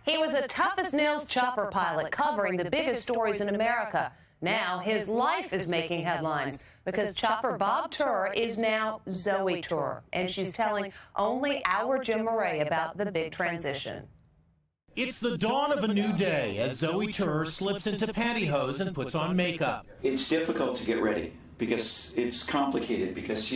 He was a tough-as-nails chopper pilot covering the biggest stories in America. Now his life is making headlines because chopper Bob Turr is now Zoe Turr, and she's telling only our Jim Murray about the big transition. It's the dawn of a new day as Zoe Turr slips into pantyhose and puts on makeup. It's difficult to get ready because it's complicated because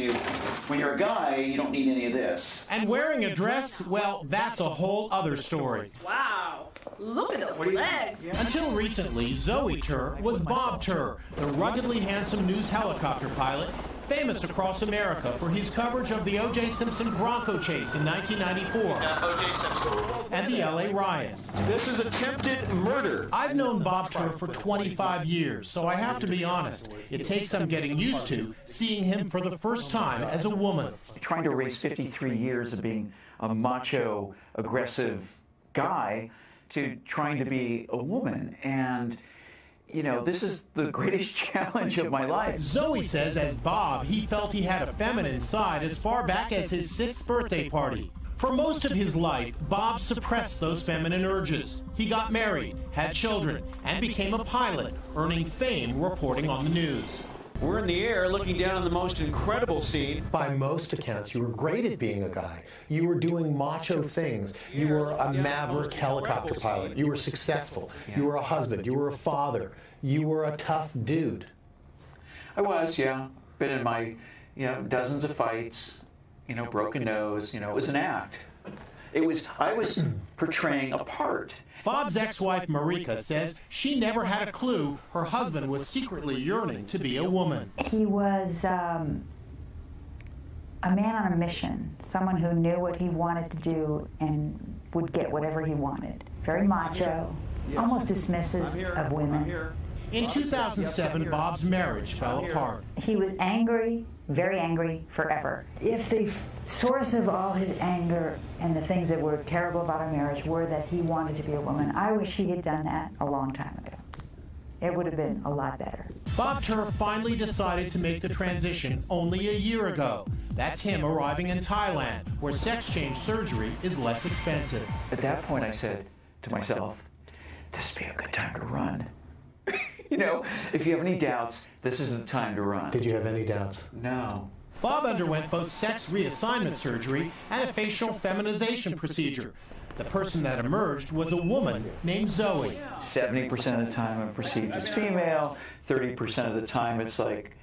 when you're a guy, you don't need any of this. And wearing a dress, well, that's a whole other story. Wow, look at those legs. Until recently, Zoe Turr was Bob Turr, the ruggedly handsome news helicopter pilot, famous across America for his coverage of the O.J. Simpson Bronco chase in 1994 O.J. Simpson. and the L.A. riots. This is attempted murder. I've known Bob Turr for 25 years, so I have to be honest. It takes some getting used to seeing him for the first time as a woman. Trying to erase 53 years of being a macho, aggressive guy to trying to be a woman. And you know, this is the greatest challenge of my life. Zoe says as Bob, he felt he had a feminine side as far back as his 6th birthday party. For most of his life, Bob suppressed those feminine urges. He got married, had children, and became a pilot, earning fame reporting on the news. We're in the air looking down on the most incredible scene. By most accounts, you were great at being a guy. You were doing macho things. You were a maverick helicopter pilot. You were successful. You were a husband. You were a father. You were a tough dude. I was, yeah. Been in my, dozens of fights, broken nose. It was an act. I was portraying a part. Bob's ex-wife, Marika, says she never had a clue her husband was secretly yearning to be a woman. He was a man on a mission, someone who knew what he wanted to do and would get whatever he wanted. Very macho, almost dismissive of women. In 2007, Bob's marriage fell apart. He was angry, very angry, forever. If the source of all his anger and the things that were terrible about our marriage were that he wanted to be a woman, I wish he had done that a long time ago. It would have been a lot better. Bob Turr finally decided to make the transition only a year ago. That's him arriving in Thailand, where sex change surgery is less expensive. At that point, I said to myself, this would be a good time to run. If you have any doubts, this is the time to run. Did you have any doubts? No. Bob underwent both sex reassignment surgery and a facial feminization procedure. The person that emerged was a woman named Zoe. 70% of the time I'm perceived as female, 30% of the time it's like,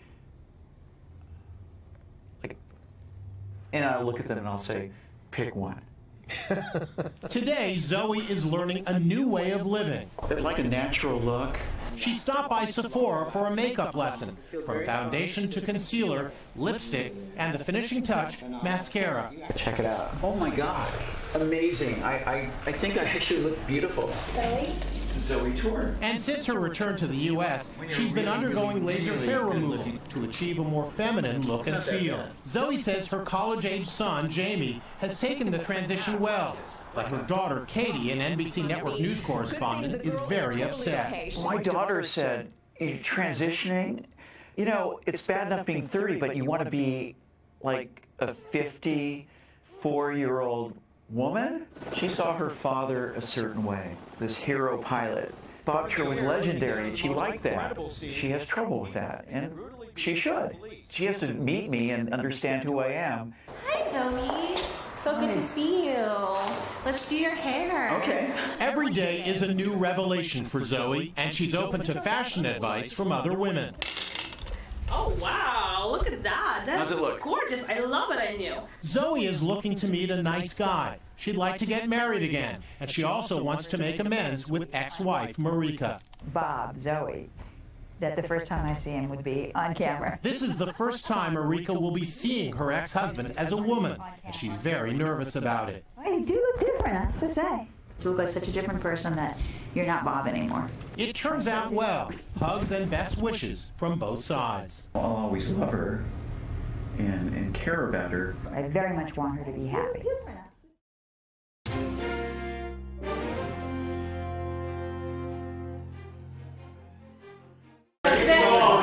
and I'll look at them and I'll say, pick one. Today, Zoe is learning a new way of living. Like a natural look. She stopped by Sephora for a makeup lesson, from foundation to concealer, lipstick, and the finishing touch, mascara. Check it out. Oh my God, amazing. I think I actually look beautiful. Zoe Turr. And since her return to the U.S., she's been undergoing laser hair removal to achieve a more feminine look and feel. Zoe says her college-age son, Jamie, has taken the transition well. But her daughter, Katie, an NBC Network news correspondent, is very upset. My daughter said, you're transitioning? It's bad enough being 30, but you want to be like a 54-year-old woman? She saw her father a certain way, this hero pilot. Bob Turr was legendary, and she liked that. She has trouble with that, and she should. She has to meet me and understand who I am. Hi, Zoe. So good to see you. Let's do your hair. Okay. Every day is a new revelation for Zoe, and she's open to fashion advice from other women. Oh, wow. Look at that. That's How's it look? Gorgeous. I love it. I knew. Zoe is looking to meet a nice guy. She'd like to get married again, and she also wants to make amends with ex-wife Marika. Bob, Zoe, that the first time I see him would be on camera. This is the first time Marika will be seeing her ex-husband as a woman, and she's very nervous about it. Well, you do look different, I have to say. You look like such a different person that you're not Bob anymore. It turns out well. Hugs and best wishes from both sides. I'll always love her and care about her. I very much want her to be happy.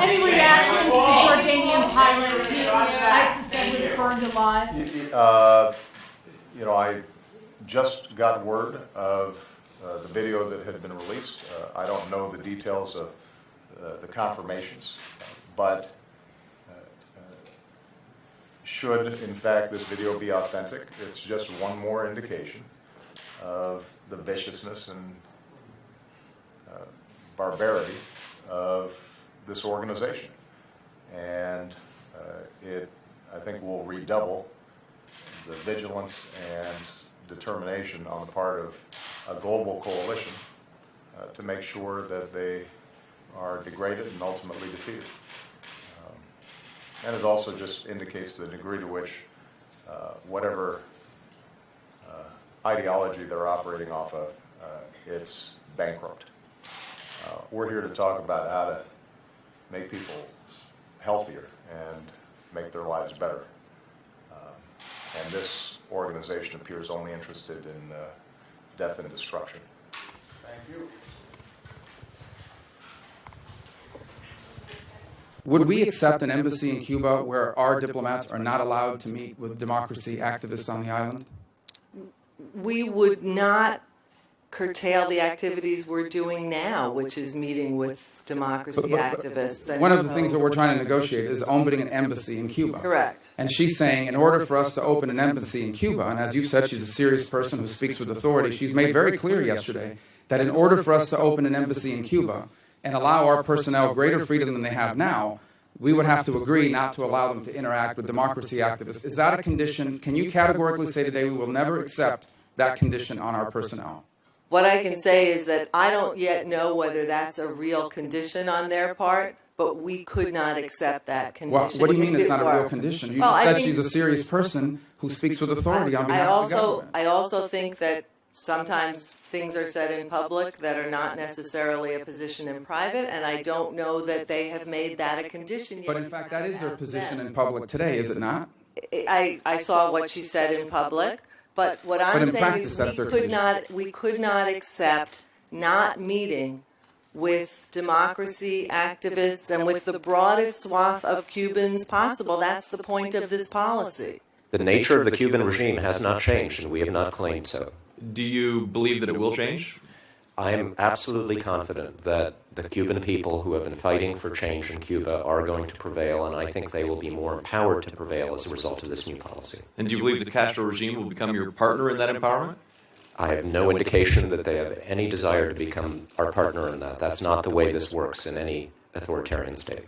Any reactions to the Jordanian pilot ISIS said was burned alive? I just got word of the video that had been released. I don't know the details of the confirmations, but should, in fact, this video be authentic, it's just one more indication of the viciousness and barbarity of this organization. And it, I think, will redouble the vigilance and determination on the part of a global coalition to make sure that they are degraded and ultimately defeated. And it also just indicates the degree to which whatever ideology they're operating off of, it's bankrupt. We're here to talk about how to make people healthier and make their lives better. And this organization appears only interested in death and destruction. Thank you. Would we accept an embassy in Cuba where our diplomats are not allowed to meet with democracy activists on the island? We would not curtail the activities we're doing now, which is meeting with democracy activists. One of the things that we're trying to negotiate is opening an embassy in Cuba. Correct. And she's saying in order for us to open an embassy in Cuba, and as you said, she's a serious person who speaks with authority, she's made very clear yesterday that in order for us to open an embassy in Cuba and allow our personnel greater freedom than they have now, we would have to agree not to allow them to interact with democracy activists. Is that a condition? Can you categorically say today we will never accept that condition on our personnel? What I can say is that I don't yet know whether that's a real condition on their part, but we could not accept that condition. Well, what do you mean it's not a real condition? You just said she's a serious person who speaks with authority on behalf of the government. I also think that sometimes things are said in public that are not necessarily a position in private, and I don't know that they have made that a condition yet. But in fact, that is their position in public today, is it not? I saw what she said in public, but what I'm saying is we could not accept not meeting with democracy activists and with the broadest swath of Cubans possible. That's the point of this policy. The nature of the Cuban regime has not changed, and we have not claimed so. Do you believe that it will change? I am absolutely confident that the Cuban people who have been fighting for change in Cuba are going to prevail, and I think they will be more empowered to prevail as a result of this new policy. And do you believe the Castro regime will become your partner in that empowerment? I have no indication that they have any desire to become our partner in that. That's not the way this works in any authoritarian state.